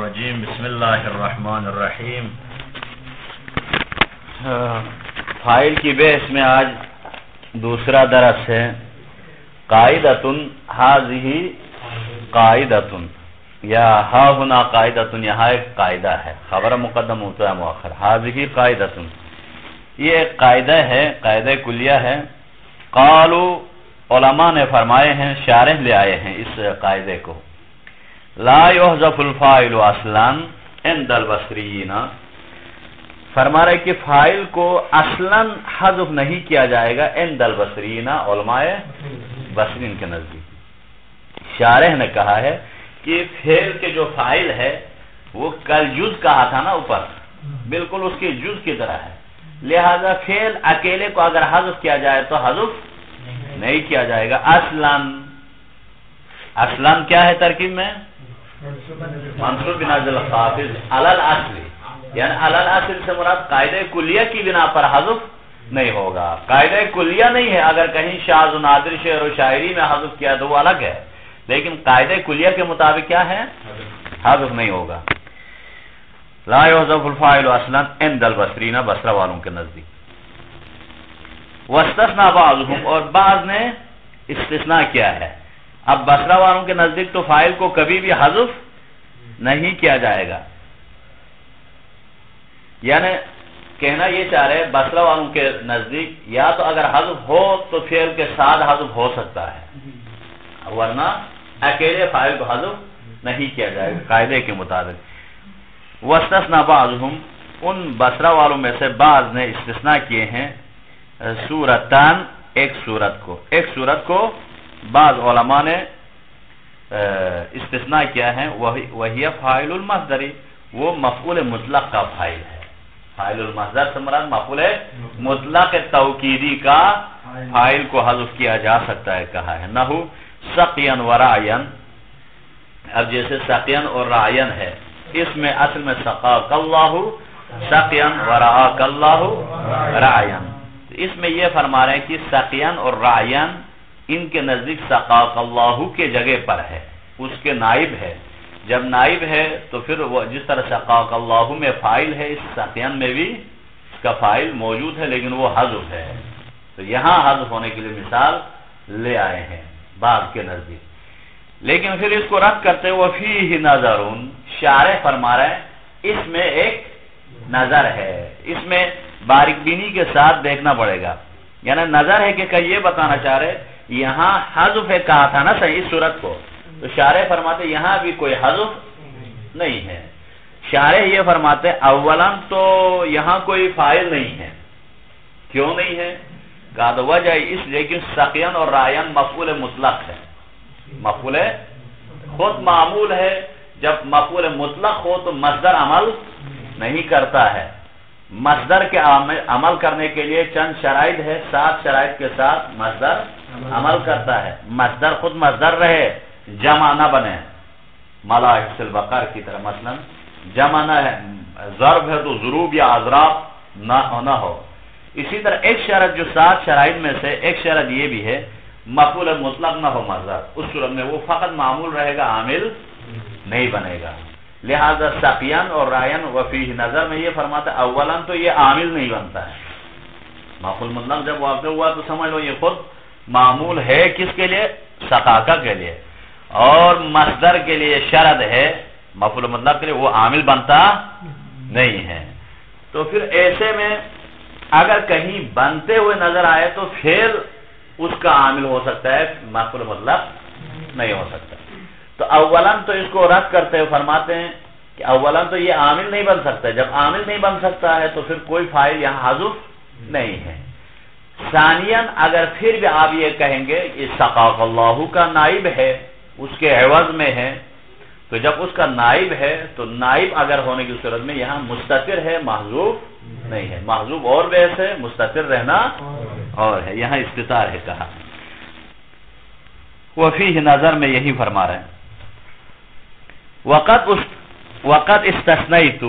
الرجیم بسم اللہ الرحمن الرحیم. فائل کی بحث میں آج دوسرا درس ہے. قاعدۃن ھذہ قاعدۃن یا ہا ہنا قاعدۃن، یہاں ایک قاعدہ ہے، خبر مقدم ہوتا ہے مؤخر. ھذہ قاعدۃن، یہ ایک قاعدہ ہے، قاعدہ کلیہ ہے. قالوا، علماء نے فرمائے ہیں، شارح لے آئے ہیں اس قاعدے کو. لا یحذف الفاعل اصلا عند البصریین، فرما رہے کہ فاعل کو اصلا حذف نہیں کیا جائے گا عند البصریین، علماء بصرین کے نزدیک. شارح نے کہا ہے کہ فعل کے جو فاعل ہے وہ کل جز کہا تھا نا اوپر، بالکل اس کے جز کی طرح ہے، لہذا فعل اکیلے کو اگر حذف کیا جائے تو حذف نہیں کیا جائے گا. اصلا کیا ہے ترکیب میں؟ منصوب بنازل خافض علی الاصل، یعنی علی الاصل سے مراد قاعدہ کلیہ کی بنا پر حذف نہیں ہوگا. قاعدہ کلیہ نہیں ہے، اگر کہیں شاذ و نادر شعر و شاعری میں حذف کیا تو وہ الگ ہے، لیکن قاعدہ کلیہ کے مطابق کیا ہے؟ حذف نہیں ہوگا. لا یحذف الفاعل اصلا عند البصرین، بصرہ والوں کے نزدیک. واستثنى بعضهم، اور بعض نے استثناء کیا ہے. اب بصرہ والوں کے نزدیک تو فاعل کو کبھی بھی حذف نہیں کیا جائے گا، یعنی کہنا یہ چاہ رہے بصرہ والوں کے نزدیک یا تو اگر حذف ہو تو فعل کے ساتھ حذف ہو سکتا ہے، ورنہ اکیلے فاعل کو حذف نہیں کیا جائے گا قاعدے کے مطابق. واستثنى بعضهم، ان بصرہ والوں میں سے بعض نے استثناء کیے ہیں صورتان، ایک صورت کو بعض علماء نے استثناء کیا ہے. وہی فاعل المصدری، وہ مفعول مطلق کا فاعل ہے. فاعل المصدر سے مراد مفعول مطلق توکیدی کا فاعل کو حذف کیا جا سکتا ہے کہا ہے. نحو سقیا و رعیا، اب جیسے سقیا اور رعیا ہے، اس میں اصل میں سقاک اللہ سقیا و رعاک اللہ رعیا. اس میں یہ فرما رہے ہیں کہ سقیان اور رعیان ان کے نزدیک سقاک اللہ کے جگہ پر ہے، اس کے نائب ہے. جب نائب ہے تو پھر وہ جس طرح سقاک اللہ میں فاعل ہے، اس سقیان میں بھی اس کا فاعل موجود ہے لیکن وہ حذف ہے. تو یہاں حذف ہونے کے لیے مثال لے آئے ہیں بعض کے نزدیک، لیکن پھر اس کو رد کرتے ہوئے فیہ نظرون، شارح فرما رہے ہیں اس میں ایک نظر ہے، اس میں باریک بینی کے ساتھ دیکھنا پڑے گا. یعنی نظر ہے کہ یہ بتانا چاہ رہے یہاں حذف ہے کہا تھا نا صحیح صورت کو، تو شارح فرماتے یہاں بھی کوئی حذف نہیں ہے. شارح یہ فرماتے اولا تو یہاں کوئی فاعل نہیں ہے. کیوں نہیں ہے؟ کہا تو وجہ اس لیے کہ سقیان اور رعیان مفعول مطلق ہے، مفعول خود معمول ہے. جب مفعول مطلق ہو تو مصدر عمل نہیں کرتا ہے. مصدر کے عمل کرنے کے لیے چند شرائط ہے، 7 شرائط کے ساتھ مصدر عمل کرتا ہے. مصدر خود مصدر رہے، جمع نہ بنے، ملاحظ البقر کی طرح مثلا جمع نہ ہے، ضرب ہے تو ضروب یا اضراب نہ ہو. اسی طرح ایک شرط جو 7 شرائط میں سے ایک شرط یہ بھی ہے مفعول مطلق نہ ہو مصدر، اس صورت میں وہ فقط معمول رہے گا، عامل نہیں بنے گا. لہذا سقیان اور رعیان وفیہ نظر میں یہ فرماتا ہے اولا تو یہ عامل نہیں بنتا ہے. مفعول مطلق جب واقع ہوا تو سمجھ لو یہ خود معمول ہے کس کے لیے؟ سقاکہ کے لیے، اور مصدر کے لیے شرط ہے مفعول مطلق کے لیے، وہ عامل بنتا نہیں ہے. تو پھر ایسے میں اگر کہیں بنتے ہوئے نظر آئے تو فعل اس کا عامل ہو سکتا ہے، مفعول مطلق نہیں ہو سکتا. تو اولا تو اس کو رد کرتے ہوئے فرماتے ہیں کہ اولا تو یہ عامل نہیں بن سکتا. جب عامل نہیں بن سکتا ہے تو پھر کوئی فاعل یہاں حذف نہیں ہے. ثانیاً اگر پھر بھی آپ یہ کہیں گے یہ سقاک اللہ کا نائب ہے، اس کے عوض میں ہے، تو جب اس کا نائب ہے تو نائب اگر ہونے کی صورت میں یہاں مستتر ہے، محذوف نہیں ہے. محذوف اور بحث ہے، مستتر رہنا اور ہے. یہاں استتار ہے کہا. وفیہ نظر میں یہی فرما رہے ہیں. وقت استثنیت،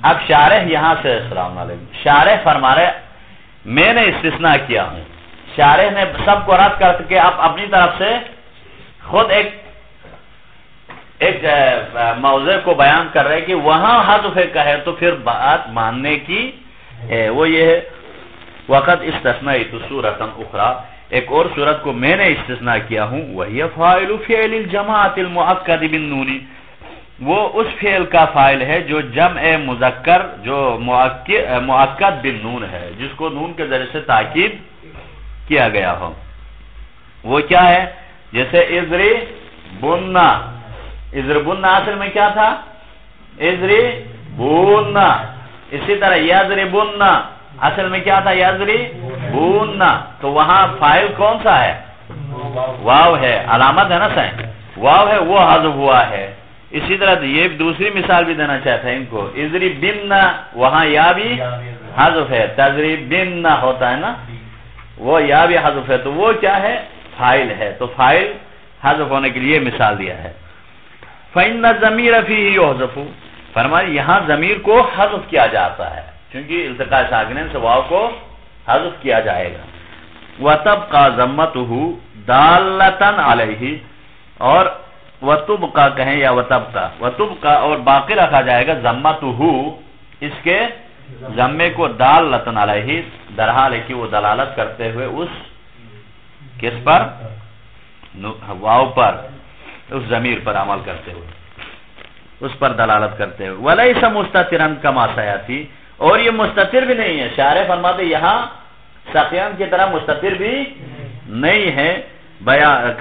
اب شارح یہاں سے السلام علیکم، شارح فرما رہے میں نے استثناء کیا ہوں. شارح نے سب کو رد کر کے اب اپنی طرف سے خود ایک ایک موضوع کو بیان کر رہے کہ وہاں حذف کا ہے تو پھر بات ماننے کی ہے، وہ یہ ہے وقت استثنیت صورتا اخرى، ایک اور صورت کو میں نے استثناء کیا ہوں، وہی فاعل فعل الجماعت المؤکد بالنون، وہ اس فعل کا فاعل ہے جو جمع مذکر جو مؤکد بالنون ہے، جس کو نون کے ذریعے سے تاکید کیا گیا ہو۔ وہ کیا ہے؟ جیسے اضربن، اضربن اصل میں کیا تھا؟ اضربن۔ اسی طرح یضربن اصل میں کیا تھا؟ یضربون۔ تو وہاں فاعل کون سا ہے؟ واو ہے، علامت ہے نا سائن، واو ہے، وہ حذف ہوا ہے۔ اسی طرح یہ دوسری مثال بھی دینا چاہتا ہے ان کو، اضربن، وہاں یا بھی حذف ہے، تضربن ہوتا ہے نا، وہ یا بھی حذف ہے، تو وہ کیا ہے؟ فاعل ہے، تو فاعل حذف ہونے کے لیے مثال دیا ہے۔ فإن الضمير فيه يحذف، فرمایا یہاں ضمیر کو حذف کیا جاتا ہے کیونکہ التقاء ساکنین سے واو کو حذف کیا جائے گا۔ وتبقى ضمته دالة عليه، اور وتبقى کہیں یا وتبقى اور باقی رکھا جائے گا ضمته، اس کے ضمے کو دالة علیہ، درحال ہے کہ وہ دلالت کرتے ہوئے اس کس پر؟ واو پر، اس ضمیر پر عمل کرتے ہوئے، اس پر دلالت کرتے ہوئے۔ وَلَيْسَ مُسْتَتِرًا كَمَا سَيَأْتِي، اور یہ مستتر بھی نہیں ہے، شارح فرماتے یہاں سقیان کی طرح مستتر بھی نہیں ہے،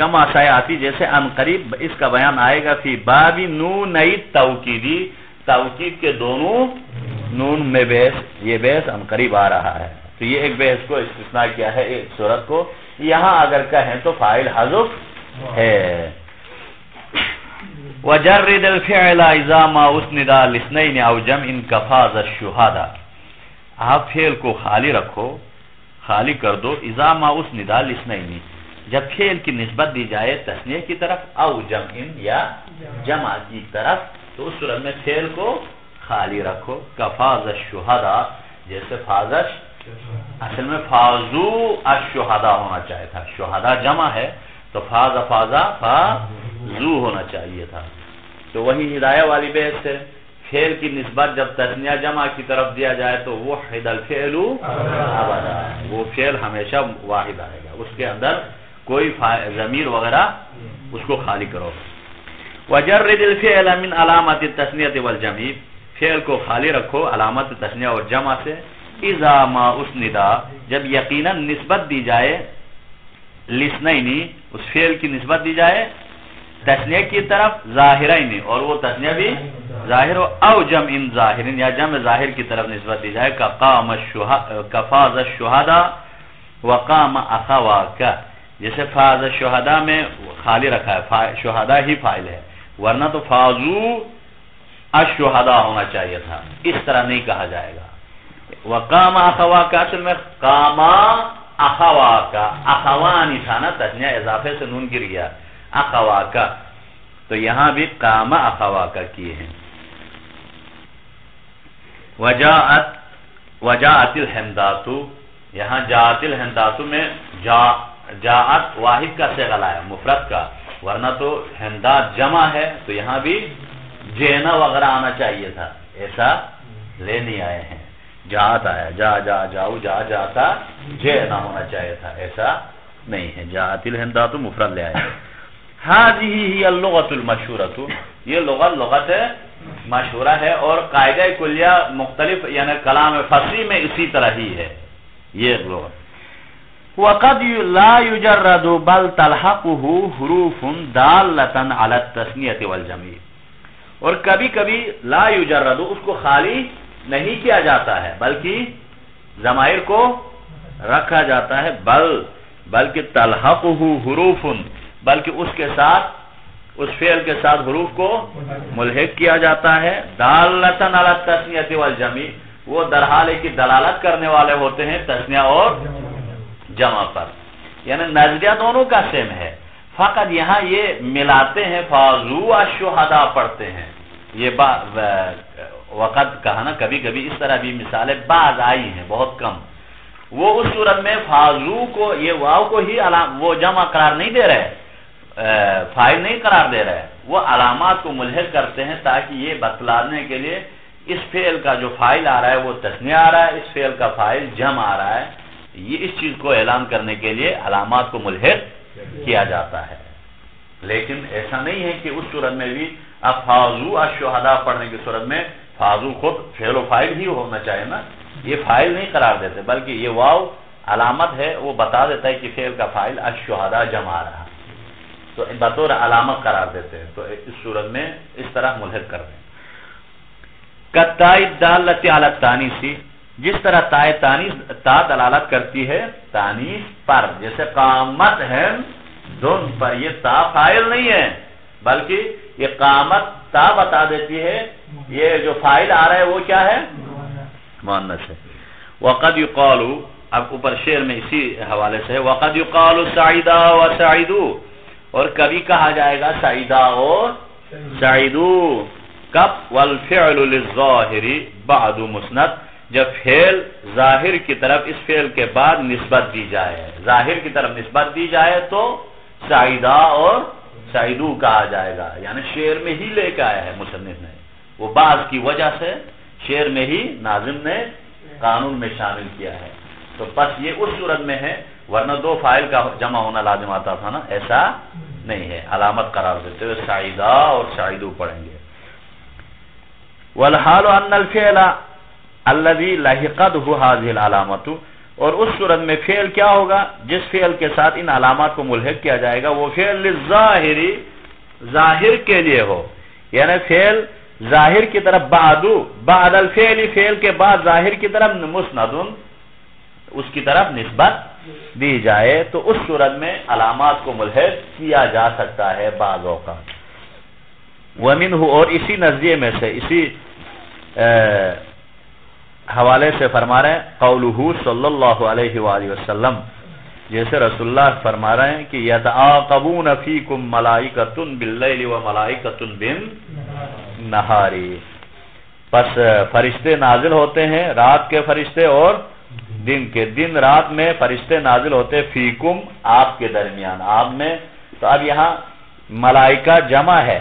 کما سیاتی جیسے ان قریب اس کا بیان آئے گا، فی باب نونئی توکیدی، توکید کے دونوں نون میں بحث، یہ بحث ان قریب آ رہا ہے۔ تو یہ ایک بحث کو استثناء کیا ہے ایک صورت کو، یہاں اگر کہیں تو فاعل حذف ہے۔ وجرد الفعل اذا ما اسند الاثنين او جمع كفاز الشهداء، آپ فعل کو خالی رکھو، خالی کر دو، اذا ما اسند الاثنين، جب فعل کی نسبت دی جائے تثنیہ کی طرف او جمع یا جمع کی طرف، تو اس صورت میں فعل کو خالی رکھو۔ کفاز الشهداء، جیسے فازش، اصل میں فازو الشهداء ہونا چاہیے تھا، شہداء جمع ہے تو فازا فازو ہونا چاہیے تھا۔ تو وہی ہدایہ والی بحث ہے، فعل کی نسبت جب تثنیہ جمع کی طرف دیا جائے تو وحد الفعل ابدا، وہ فعل ہمیشہ واحد آئے گا، اس کے اندر کوئی ضمیر وغیرہ، اس کو خالی کرو۔ وجرد الفعل من علامت التثنیہ والجمع، فعل کو خالی رکھو علامت تثنیہ اور جمع سے، اذا ما اسندا، جب یقیناً نسبت دی جائے، لسنینی، اس فعل کی نسبت دی جائے تثنیہ کی طرف، ظاہرین، اور وہ تثنیہ بھی ظاہر ہو، او جمع ظاہر، یا جمع ظاہر کی طرف نسبت دی جائے، کفاز الشہداء وقام اخواک، جیسے فاز الشہداء میں خالی رکھا ہے، شہداء ہی فاعل ہے، ورنہ تو فازو الشہداء ہونا چاہیے تھا، اس طرح نہیں کہا جائے گا۔ وقام اخواک، اصل میں قاما اخواکا، اخوانی تھا نا، تثنیہ اضافے سے نون گر گیا، اخواکا، تو یہاں بھی قام اخواکا کیے ہیں۔ وجاءت الہندات، یہاں جاءت الہندات میں جاءت واحد کا صیغہ لایا، مفرد کا، ورنہ تو ہندات جمع ہے تو یہاں بھی جینا وغیرہ آنا چاہیے تھا، ایسا لے نہیں آئے ہیں، جاءت آیا، جاؤ جاتا جینا ہونا چاہیے تھا، ایسا نہیں ہے، جاءت الہندات مفرد لے آئے۔ هذه هي اللغة المشهورة، یہ لغت مشہورہ ہے، اور قاعدہ کلیہ مختلف یعنی کلام فصیح میں اسی طرح ہی ہے یہ لغت۔ وقد لا يجرد بل تلحقه حروف دالة على التثنية والجمع، اور کبھی کبھی لا يجرد، اس کو خالی نہیں کیا جاتا ہے بلکہ ضمائر کو رکھا جاتا ہے، بلکہ تلحقه حروف، بلکہ اس کے ساتھ، اس فعل کے ساتھ حروف کو ملحق کیا جاتا ہے، دالتن علی التثنیہ والجمع، وہ درحال ہے کہ دلالت کرنے والے ہوتے ہیں تثنیہ اور جمع پر، یعنی نظریہ دونوں کا سیم ہے، فقط یہاں یہ ملاتے ہیں، فازو الشہداء پڑھتے ہیں، یہ وقت کہا نا، کبھی کبھی اس طرح بھی مثالیں بعض آئی ہیں، بہت کم، وہ اس صورت میں فازو کو، یہ واو کو ہی وہ جمع قرار نہیں دے رہے، فاعل نہیں قرار دے رہے، وہ علامات کو ملحق کرتے ہیں تاکہ یہ بتلانے کے لیے اس فعل کا جو فاعل آ رہا ہے وہ تثنیہ آ رہا ہے، اس فعل کا فاعل جمع آ رہا ہے، یہ اس چیز کو اعلان کرنے کے لیے علامات کو ملحق کیا جاتا ہے۔ لیکن ایسا نہیں ہے کہ اس صورت میں بھی اب فاضو الشہداء پڑھنے کی صورت میں فاضو خود فعل و فاعل ہی ہونا چاہیے نا، یہ فاعل نہیں قرار دیتے بلکہ یہ واو علامت ہے، وہ بتا دیتا ہے کہ فعل کا فاعل الشہداء جمع آ رہا، تو بطور علامت قرار دیتے ہیں، تو اس صورت میں اس طرح ملحق کر رہے ہیں۔ کتائی دالت علی التانیث، جس طرح تائے تانیث تا دلالت کرتی ہے تانیث پر، جیسے قامت ہے دن پر، یہ تا فاعل نہیں ہے بلکہ یہ قامت تا بتا دیتی ہے، یہ جو فاعل آ رہا ہے وہ کیا ہے؟ مؤنث ہے۔ وقد یقال، اب اوپر شعر میں اسی حوالے سے ہے، وقد یقال سعیدا و سعیدو، اور کبھی کہا جائے گا سعیدا اور سعیدو، کب؟ والفعل للظاہر بعد مسند، جب فعل ظاہر کی طرف اس فعل کے بعد نسبت دی جائے، ظاہر کی طرف نسبت دی جائے تو سعیدہ اور سعیدو کہا جائے گا، یعنی شعر میں ہی لے کے آیا ہے مصنف نے، وہ بعض کی وجہ سے شعر میں ہی ناظم نے قانون میں شامل کیا ہے، تو بس یہ اس صورت میں ہے، ورنہ دو فاعل کا جمع ہونا لازم آتا تھا نا، ایسا نہیں ہے، علامت قرار دیتے ہوئے سعیدہ اور سعیدو پڑھیں گے۔ والحال ان الفعل الذي لحقته هذه العلامات، اور اس صورت میں فعل کیا ہوگا جس فعل کے ساتھ ان علامات کو ملحق کیا جائے گا، وہ فعل للظاہری، ظاہر کے لیے ہو، یعنی فعل ظاہر کی طرف بعد الفعل، فعل کے بعد ظاہر کی طرف مسند، اس کی طرف نسبت دی جائے تو اس صورت میں علامات کو ملحق کیا جا سکتا ہے بعض اوقات۔ ومنہ، اور اسی نظریے میں سے، اسی حوالے سے فرما رہے ہیں قولہ صلی اللہ علیہ وآلہ وسلم، جیسے رسول اللہ فرما رہے ہیں کہ یتعاقبون فیکم ملائکۃ باللیل وملائکۃ بالنہار، پس فرشتے نازل ہوتے ہیں، رات کے فرشتے اور دن کے، دن رات میں فرشتے نازل ہوتے فیکم، آپ کے درمیان، آپ میں، تو اب یہاں ملائکہ جمع ہے،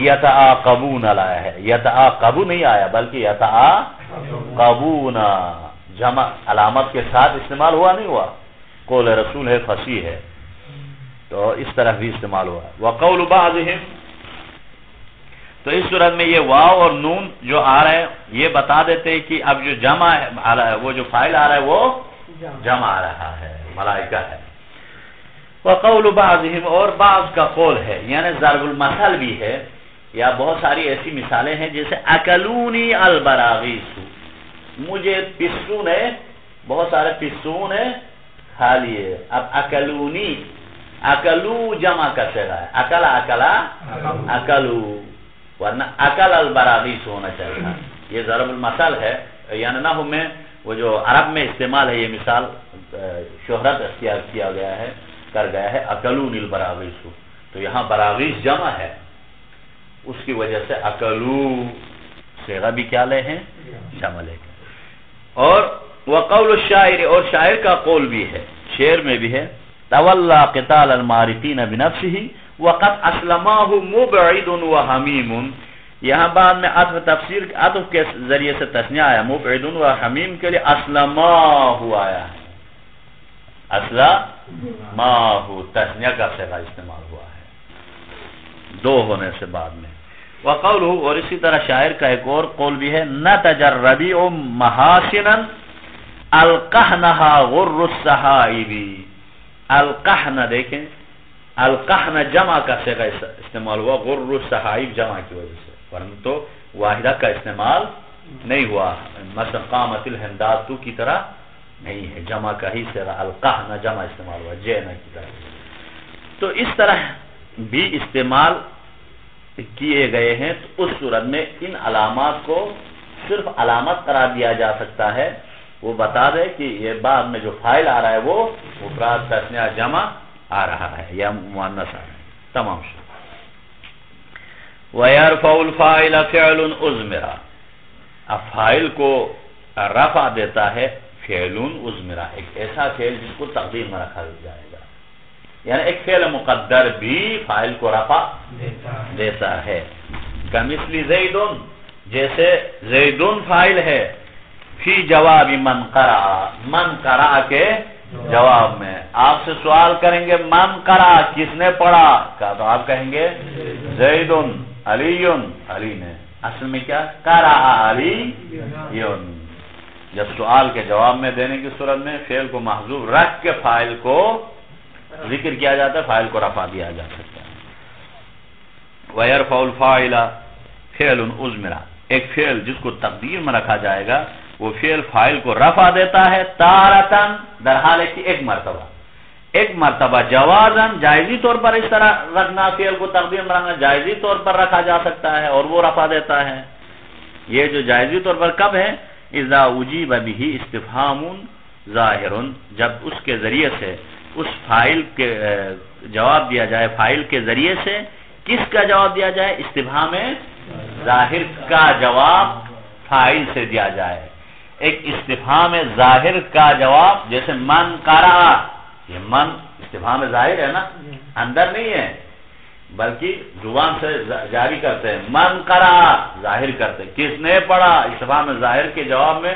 یتعاقبون آیا ہے، یتعاقبو نہیں آیا بلکہ یتعاقبون، جمع علامت کے ساتھ استعمال ہوا نہیں ہوا، قول رسول ہے، فصیح ہے، تو اس طرح بھی استعمال ہوا۔ وقول بعضهم، تو اس صورت میں یہ واو اور نون جو آ رہے ہیں یہ بتا دیتے ہیں کہ اب جو جمع ہے، وہ جو فاعل آ رہا ہے وہ جمع آ رہا ہے، ملائکہ ہے۔ وقول بعضهم، اور بعض کا قول ہے، یعنی ضرب المثل بھی ہے، یا بہت ساری ایسی مثالیں ہیں جیسے اکلونی البراغیث، مجھے پسو نے، بہت سارے پسو نے کھا لیے، اب اکلونی، اکلو جمع کا صیغہ ہے، اکلا اکلا اکلو، ورنہ اکل البراغیث ہونا چاہیے، یہ ضرب المثل ہے، یعنی نحو میں وہ جو عرب میں استعمال ہے، یہ مثال شہرت اختیار کیا گیا ہے، کر گیا ہے، اکلون البراغیث، تو یہاں براغیث جمع ہے، اس کی وجہ سے اکلو صیغہ بھی کیا لے ہیں؟ جمع لے ہیں۔ اور وقول الشاعر، اور شاعر کا قول بھی ہے، شعر میں بھی ہے، تولا قتال المعرفین بنفسه وقد اسلماه مبعد وحمیم، یہاں بعد میں عطف تفسیر، عطف کے ذریعے سے تثنیہ آیا، مبعد وحمیم کے لیے اسلماه آیا ہے، اسلماه تثنیہ کا صیغہ استعمال ہوا ہے دو ہونے سے بعد میں۔ وقولہ، اور اسی طرح شاعر کا ایک اور قول بھی ہے، نتج الربیع محاسنا القحنها غر السحائب، القحن دیکھیں، القحن جمع کا صیغہ استعمال ہوا، غر السحائب جمع کی وجہ سے، ورنہ تو واحدہ کا استعمال نہیں ہوا، مثلا قامت الہندات کی طرح نہیں ہے، جمع کا ہی صیغہ القحن جمع استعمال ہوا، جینا کی طرح، تو اس طرح بھی استعمال کیے گئے ہیں، تو اس صورت میں ان علامات کو صرف علامت قرار دیا جا سکتا ہے، وہ بتا دے کہ یہ بعد میں جو فاعل آ رہا ہے وہ مفرد تثنیہ جمع آ رہا ہے یا مؤنث آ رہا ہے، تمام شد۔ وَيَرْفَعُ الْفَاعِلَ فِعْلٌ أُضْمِرَ، اب فاعل کو رفع دیتا ہے فعل اضمرا، ایک ایسا فعل جس کو تقدیر میں رکھا جائے گا، یعنی ایک فعل مقدر بھی فاعل کو رفع دیتا ہے. کمثل زیدن، جیسے زیدن فاعل ہے، فی جواب من قرأ، من قرأ کے جواب میں. آپ سے سوال کریں گے من قرأ، کس نے پڑھا؟ کہا تو آپ کہیں گے زیدن، علی، علی نے. اصل میں کیا؟ قرأ علی. جب سوال کے جواب میں دینے کی صورت میں فعل کو محذوف رکھ کے فاعل کو ذکر کیا جاتا ہے، فاعل کو رفع دیا جا سکتا ہے. وَيَرْفَعُ الْفَاعِلَ فعل اضمرا، ایک فعل جس کو تقدیر میں رکھا جائے گا وہ فعل فاعل کو رفع دیتا ہے تارتن، در حال ہے کہ ایک مرتبہ جوازن، جائزی طور پر اس طرح رکھنا، فعل کو تقدیر میں رکھنا جائزی طور پر رکھا جا سکتا ہے اور وہ رفع دیتا ہے. یہ جو جائزی طور پر کب ہے؟ اذا اجیب به استفہام ظاہر، جب اس کے ذریعے سے اس فاعل کے جواب دیا جائے، فاعل کے ذریعے سے کس کا جواب دیا جائے؟ استفہام ظاہر کا جواب فاعل سے دیا جائے. ایک استفہام ظاہر کا جواب، جیسے من قرأ، یہ من استفہام ظاہر ہے نا، اندر نہیں ہے بلکہ زبان سے جاری کرتے ہیں. من قرأ ظاہر کرتے، کس نے پڑھا؟ استفہام ظاہر کے جواب میں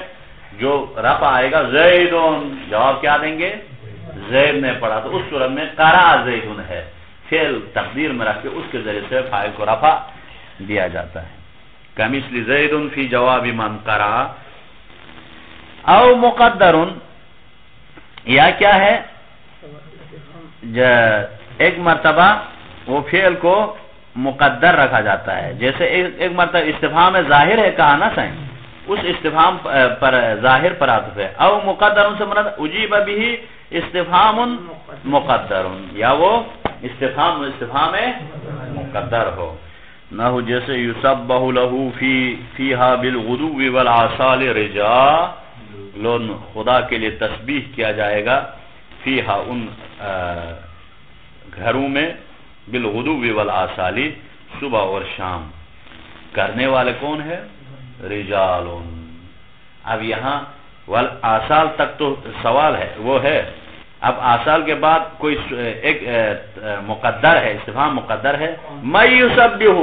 جو رفع آئے گا زیدن، جواب کیا دیں گے؟ زید نے پڑھا. تو اس صورت میں قرأ زیدن ہے، فعل تقدیر میں رکھ کے اس کے ذریعے سے فاعل کو رفع دیا جاتا ہے. کمثل زیدن فی جواب من قرأ. او مقدر، یا کیا ہے؟ ایک مرتبہ وہ فعل کو مقدر رکھا جاتا ہے، جیسے ایک مرتبہ استفہام ظاہر ہے کہا نا سائن، اس استفہام پر ظاہر پر عاطف ہے. او مقدر سے مراد اجیب به استفہام مقدر، یا وہ استفہام مقدر ہو. نہ جیسے یسبح له فیہا بالغدو والآصال رجال، خدا کے لیے تسبیح کیا جائے گا فیہا ان گھروں میں، بالغدو والآصال صبح اور شام. کرنے والے کون ہے؟ رجال. اب یہاں والآصال تک تو سوال ہے، وہ ہے. اب آصال کے بعد کوئی ایک مقدر ہے، استفہام مقدر ہے. میں یسبح،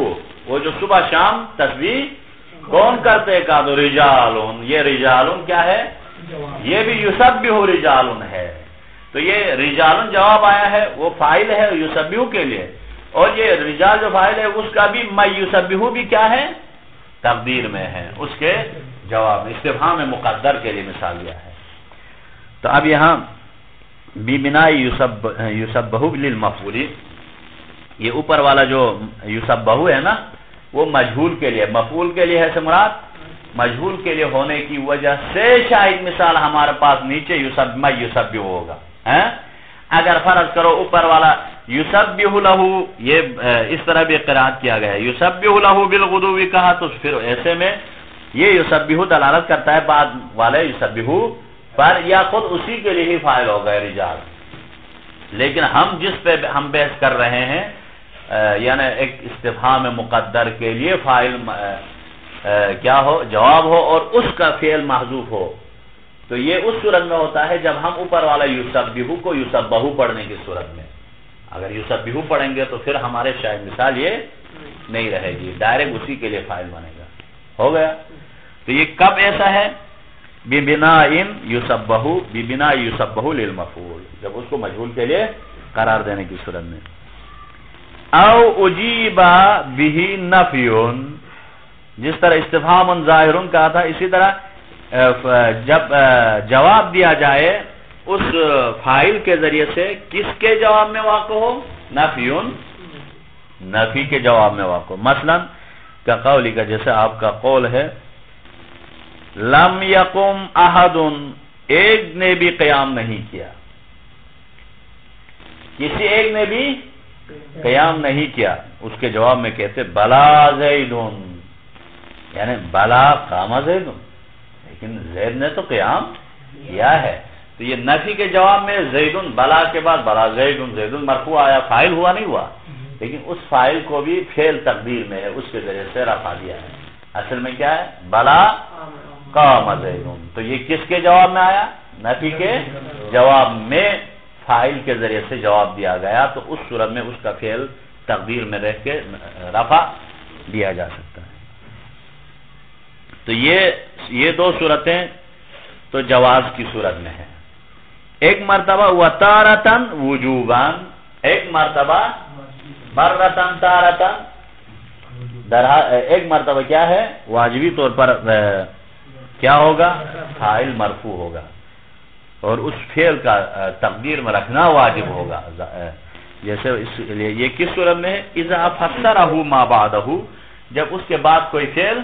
وہ جو صبح شام تسبیح کون کرتے؟ کہا تو رجال. یہ رجال کیا ہے؟ یہ بھی یسبح رجال ہے. تو یہ رجال جواب آیا ہے، وہ فاعل ہے یسبح کے لیے، اور یہ رجال جو فاعل ہے اس کا بھی میں یسبح بھی کیا ہے؟ تقدیر میں ہے، اس کے جواب میں استفہام مقدر کے لیے مثال دیا ہے. تو اب یہاں بِبِنَا یسبح للمفعول، یہ اوپر والا جو یسبح ہے نا وہ مجہول کے لیے، مفعول کے لیے ہے سے مراد مجہول کے لیے ہونے کی وجہ سے شاید مثال ہمارے پاس نیچے میں یسبح ہوگا. اگر فرض کرو اوپر والا یسبح لہ، یہ اس طرح بھی قرات کیا گیا ہے، یسبح لہ بالغدو کہا تو پھر ایسے میں یہ یسبح دلالت کرتا ہے بعد والے یسبح پر، یا خود اسی کے لیے ہی فاعل ہو گئے رجال. لیکن ہم جس پہ ہم بحث کر رہے ہیں یعنی ایک استفہام مقدر کے لیے فاعل کیا ہو؟ جواب ہو اور اس کا فعل محذوف ہو. تو یہ اس صورت میں ہوتا ہے جب ہم اوپر والا یسبح کو یسبح پڑھنے کی صورت میں. اگر یسبح پڑھیں گے تو پھر ہمارے شاید مثال یہ نہیں رہے گی، ڈائریکٹ اسی کے لیے فاعل بنے گا. ہو گیا؟ تو یہ کب ایسا ہے؟ بِبِنَا یسبح، بِبِنَا یسبح للمفعول، جب اس کو مجہول کے لیے قرار دینے کی صورت میں. او اجیب به نفی، جس طرح استفہام ظاہر کہا تھا، اسی طرح جب جواب دیا جائے اس فاعل کے ذریعے سے کس کے جواب میں واقع ہو؟ نفی کے جواب میں واقع. مثلا کا قولی کا، جیسے آپ کا قول ہے لم یقم احد، ایک نے بھی قیام نہیں کیا، کسی ایک نے بھی قیام نہیں کیا. اس کے جواب میں کہتے بلا زید، یعنی بلا قام زید، لیکن زید نے تو قیام کیا ہے. تو یہ نفی کے جواب میں زید، بلا کے بعد بلا زید، زید مرفوع آیا، فاعل ہوا نہیں ہوا، لیکن اس فاعل کو بھی فعل تقدیر میں ہے، اس کے ذریعے سے رفع دیا ہے. اصل میں کیا ہے؟ بلا قام زید. تو یہ کس کے جواب میں آیا؟ نفی کے جواب میں فاعل کے ذریعے سے جواب دیا گیا تو اس صورت میں اس کا فعل تقدیر میں رہ کے رفع دیا جا سکتا ہے. تو یہ دو صورتیں تو جواز کی صورت میں ہے. ایک مرتبہ وتارتن وجوبان، ایک مرتبہ مرتن تارتن، ایک مرتبہ کیا ہے واجبی طور پر کیا ہوگا فاعل مرفوع ہوگا اور اس فعل کا تقدیر میں رکھنا واجب ہوگا. جیسے اس لیے یہ کس صورت میں ہے؟ اذا فسرہ ما بعدہ، جب اس کے بعد کوئی فعل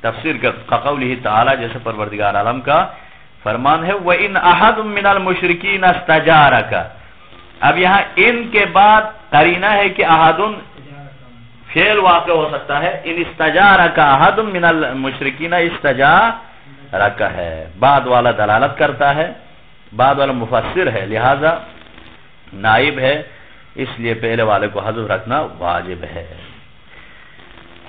تفسیر کا قولہ تعالی، جیسے پروردگار عالم کا فرمان ہے وَإِنْ أَحَدٌ مِّنَ الْمُشْرِكِينَ اسْتَجَارَكَ. اب یہاں ان کے بعد قرینہ ہے کہ احدن فعل واقع ہو سکتا ہے. ان استجارک احد من المشرکین استجارک ہے، بعد والا دلالت کرتا ہے، بعد والا مفسر ہے، لہذا نائب ہے، اس لیے پہلے والے کو حذف رکھنا واجب ہے.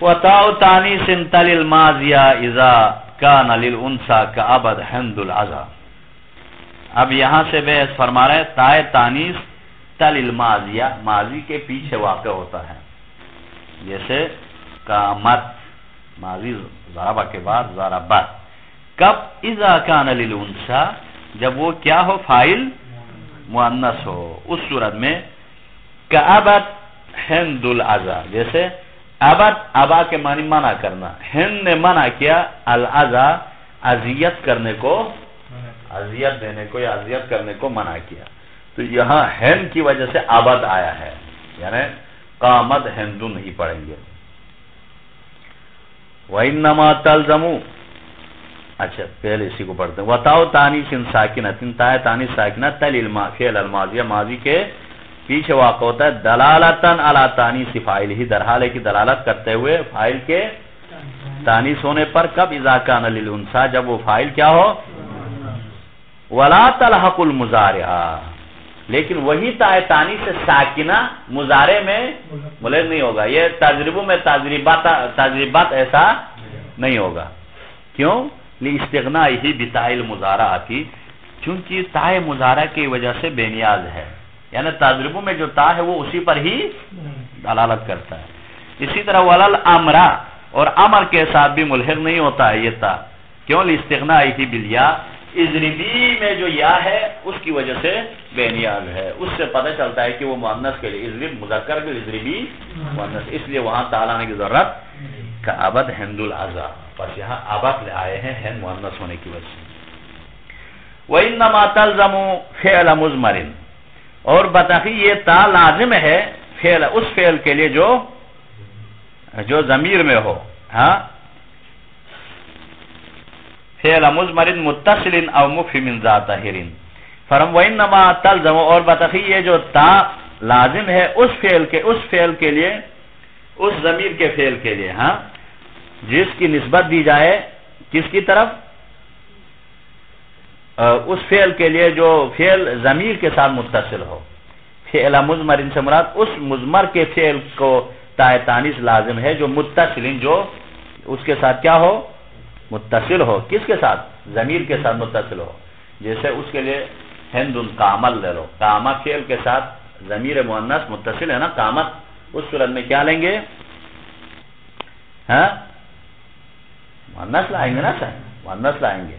وَتَاءُ تَانِیثٍ تَلِ الْمَاضِیَ اِذَا کَانَ لِلْأُنْثَىٰ كَأَبَدْ حَمْدُ الْعَزَى. اب یہاں سے بحث فرما رہے ہیں تائے تانیث تل الماضیہ، ماضی کے پیچھے واقع ہوتا ہے. جیسے قامت، ماضی ضربہ کے بعد ضربت. کب؟ اذا کان للانثى، جب وہ کیا ہو فاعل مؤنث ہو. اس صورت میں کابت ہند العزا، جیسے ابت ابا کے معنی منع کرنا، ہند نے منع کیا العزا اذیت کرنے کو، اذیت دینے کو یا اذیت کرنے کو منع کیا. تو یہاں ہند کی وجہ سے ابد آیا ہے، یعنی قامت ہندو نہیں پڑھیں گے. وَإِنَّمَا تَلْزَمُ، اچھا پہلے اسی کو پڑھتے ہیں. وَتَاءُ تَانِیثٍ سَاکِنَةٍ، تائے تانیث ساکنہ تل فعل الماضیہ، ماضی کے پیچھے واقع ہوتا ہے. دلالتاً علی تانیث فاعلہ، در حال ہے کہ دلالت کرتے ہوئے فاعل کے تانیث ہونے پر. کب؟ اذا کان للانثى، جب وہ فاعل کیا ہو. وَلَا تَلْحَقُ الْمُضَارِعَ، لیکن وہی تائے تانیث سے ساکنہ مضارع میں ملحق نہیں ہوگا. یہ تجربوں میں تجربات ایسا نہیں ہوگا. کیوں؟ لِاسْتِغْنَائِهِ بِتَاءِ الْمُضَارَعَةِ، چونکہ تائے مضارع کی وجہ سے بے نیاز ہے. یعنی تجربوں میں جو تا ہے وہ اسی پر ہی دلالت کرتا ہے. اسی طرح وَلَا الْأَمْرَ، اور امر کے ساتھ بھی ملحق نہیں ہوتا ہے یہ تا. کیوں؟ لِاسْتِغْنَائِهِ بِالْيَاء، اضربی میں جو یا ہے اس کی وجہ سے بے نیاز ہے. اس سے پتہ چلتا ہے کہ وہ مؤنث کے لیے اضرب مذکر بھی اضربی مؤنث، اس لیے وہاں تا لانے کی ضرورت. کابد ہند العزا، بس یہاں ابد لے آئے ہیں ہند مؤنث ہونے کی وجہ سے. وَإِنَّمَا تَلْزَمُ فِعْلَ مُضْمَرٍ، اور بتاخی یہ تا لازم ہے فعل، اس فعل کے لیے جو ضمیر میں ہو. ہاں، فعل مضمر متصل او مفہم ذات ظاہر. فرم وَإِنَّمَا تَلْزَمُ، اور بتاخی یہ جو تا لازم ہے اس فعل کے لیے، اس ضمیر کے فعل کے لیے، ہاں، جس کی نسبت دی جائے کس کی طرف؟ اس فعل کے لیے جو فعل ضمیر کے ساتھ متصل ہو. فعل مضمر سے مراد اس مضمر کے فعل کو تائے تانیث لازم ہے جو متصل، جو اس کے ساتھ کیا ہو؟ متصل ہو. کس کے ساتھ؟ ضمیر کے ساتھ متصل ہو. جیسے اس کے لیے ہند کامل لے لو، کامت فعل کے ساتھ ضمیر مؤنث متصل ہے نا کامت. اس صورت میں کیا لیں گے؟ ہاں، مؤنث لائیں گے نا سر، مؤنث لائیں گے.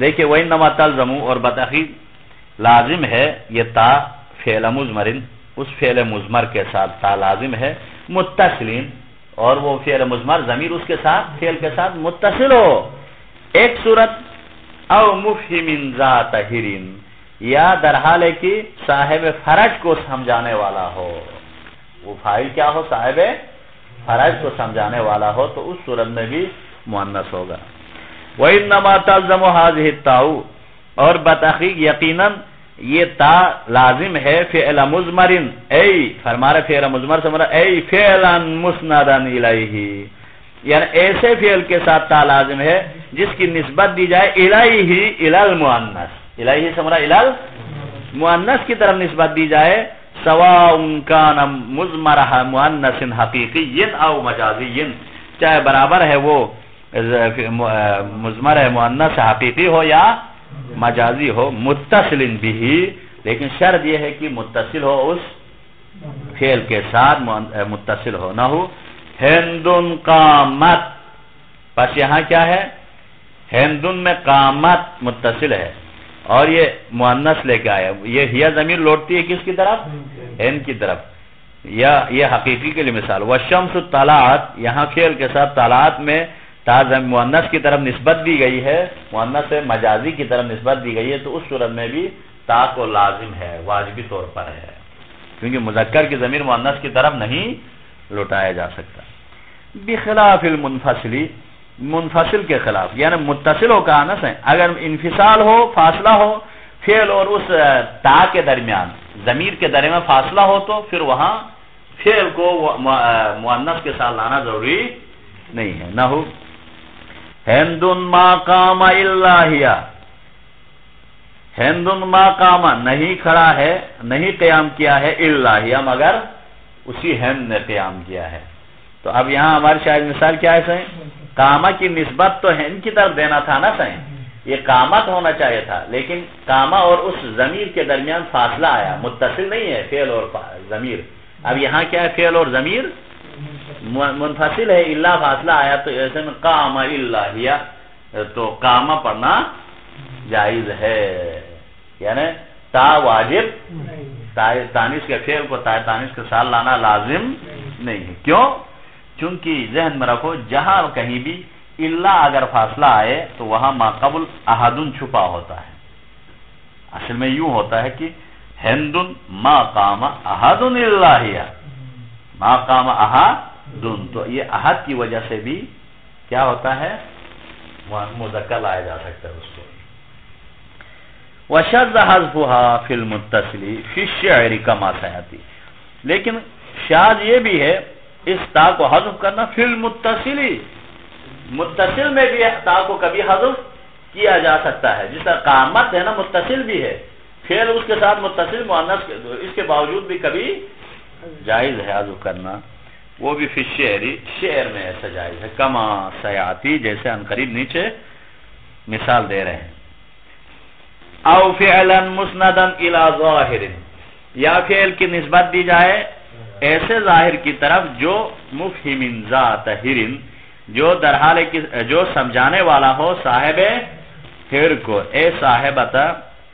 دیکھیں وَإِنَّمَا تَلْزَمُ، اور بتاخیر لازم ہے یہ تا فعل مضمر، اس فعل مضمر کے ساتھ تا لازم ہے متصلین، اور وہ فعل مضمر ضمیر اس کے ساتھ فعل کے ساتھ متصل ہو. ایک صورت او مفہم ذات ظاہر، یا در حال ہے کہ صاحب فرج کو سمجھانے والا ہو. وہ فاعل کیا ہو؟ صاحب فرج کو سمجھانے والا ہو، تو اس صورت میں بھی مؤنث ہوگا. وَإِنَّمَا تَلْزَمُ هَذِهِ التَّاءُ، اور بتحقیق یقیناً یہ تا لازم ہے فعل مضمر، ای فرما رہے فعل مضمر سے مراد ای فعلا مسندا الیہ، یعنی ایسے فعل کے ساتھ تا لازم ہے جس کی نسبت دی جائے الیہ الی المؤنث. الیہ سے مراد الی المؤنث کی طرف نسبت دی جائے. سواء کان مضمرہ مؤنث حقیقی او مجازی، چاہے برابر ہے وہ مضمر مؤنث حقیقی ہو یا مجازی ہو. متصل بھی، لیکن شرط یہ ہے کہ متصل ہو اس فعل کے ساتھ، متصل ہو نہ ہو ہندن قامت. پس یہاں کیا ہے؟ ہندن میں قامت متصل ہے اور یہ مؤنث لے کے آیا. یہ ہیا ضمیر لوٹتی ہے کس کی طرف؟ ہند کی طرف. یا یہ حقیقی کے لیے مثال. والشمس طلعت، یہاں فعل کے ساتھ طلعت میں تا مؤنث کی طرف نسبت دی گئی ہے، مؤنث مجازی کی طرف نسبت دی گئی ہے، تو اس صورت میں بھی تا کو لازم ہے، واجبی طور پر ہے، کیونکہ مذکر کی ضمیر مؤنث کی طرف نہیں لوٹایا جا سکتا. بخلاف المنفصلی، منفصل کے خلاف، یعنی متصل ہو کا آنس ہے. اگر انفصال ہو، فاصلہ ہو، فعل اور اس تا کے درمیان، ضمیر کے درمیان فاصلہ ہو، تو پھر وہاں فعل کو مؤنث کے ساتھ لانا ضروری نہیں ہے. نہ ہو ہندن ما قام الا ہی، ہندن ما قام نہیں کھڑا ہے، نہیں قیام کیا ہے، الا ہی مگر اسی ہند نے قیام کیا ہے. تو اب یہاں ہماری شاید مثال کیا ہے سہیں؟ قامہ کی نسبت تو ہند کی طرف دینا تھا نا سہیں، یہ قامت ہونا چاہیے تھا، لیکن قامہ اور اس ضمیر کے درمیان فاصلہ آیا، متصل نہیں ہے فعل اور ضمیر. اب یہاں کیا ہے؟ فعل اور ضمیر منفصل ہے، الا فاصلہ آیا، تو ایسے میں قام الا ہی، تو قامہ پڑھنا جائز ہے، یعنی تا واجب، تانیث کے فعل کو تا تانیث کے ساتھ لانا لازم نہیں ہے. کیوں؟ چونکہ ذہن میں رکھو جہاں کہیں بھی الا اگر فاصلہ آئے تو وہاں ما قبل احدن چھپا ہوتا ہے. اصل میں یوں ہوتا ہے کہ ہندن ما قام احدن الا ہی، ما قام احدن، تو یہ احد کی وجہ سے بھی کیا ہوتا ہے؟ مذکر لایا جا سکتا ہے اس کو. وشذ حذفها فی المتصل فی الشعر کما سیاتی، لیکن شاذ یہ بھی ہے اس تا کو حذف کرنا فی المتصل، متصل میں بھی تا کو کبھی حذف کیا جا سکتا ہے. جس طرح قامت ہے نا متصل بھی ہے، فعل اس کے ساتھ متصل مؤنث، اس کے باوجود بھی کبھی جائز ہے حذف کرنا، وہ بھی فی الشعر، شعر میں ایسا جائز ہے. کما سیاتی، جیسے ان قریب نیچے مثال دے رہے ہیں. او فعلا مسندا الى ظاہر، یا فعل کی نسبت دی جائے ایسے ظاہر کی طرف جو مفہم ذاتہر، جو در حال جو سمجھانے والا ہو صاحب ہر کو. اے صاحبتا،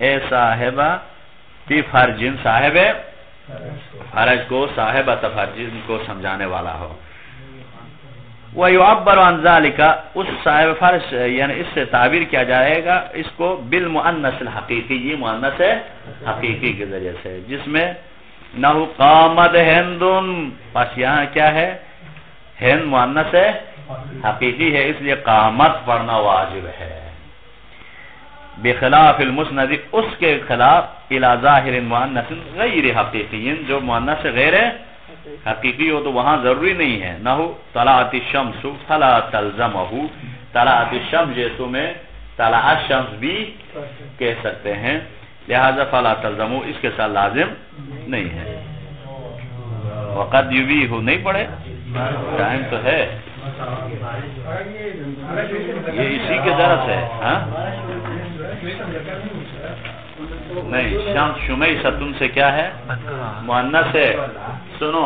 اے صاحبہ فی فرجن، صاحب فرج کو، صاحبت فرجن کو سمجھانے والا ہو. وَيُعَبَّرُ عَنْ ذَلِكَ، اس صاحب فرج یعنی اس سے تعبیر کیا جائے گا اس کو بالمؤنث الحقیقی، یہ مؤنث حقیقی کے ذریعے سے، جس میں نحو قامت ہندن، پس یہاں کیا ہے؟ ہند مؤنث حقیقی ہے، اس لیے قامت پڑھنا واجب ہے. بخلاف المسند، اس کے خلاف الى ظاہر مؤنث غیر حقیقی، جو مؤنث غیر حقیقی ہو تو وہاں ضروری نہیں ہے. نحو طلعت الشمس فلا تلزمہ، طلعت الشمس جیسو میں طلعت الشمس بھی کہہ سکتے ہیں، لہذا فلا تلزمہ اس کے ساتھ لازم نہیں ہے. وقد یبیح نہیں پڑھے، ٹائم تو ہے، یہ اسی کے درس ہے. ہاں نہیں، شمس شمیستن سے کیا ہے؟ مؤنث ہے. سنو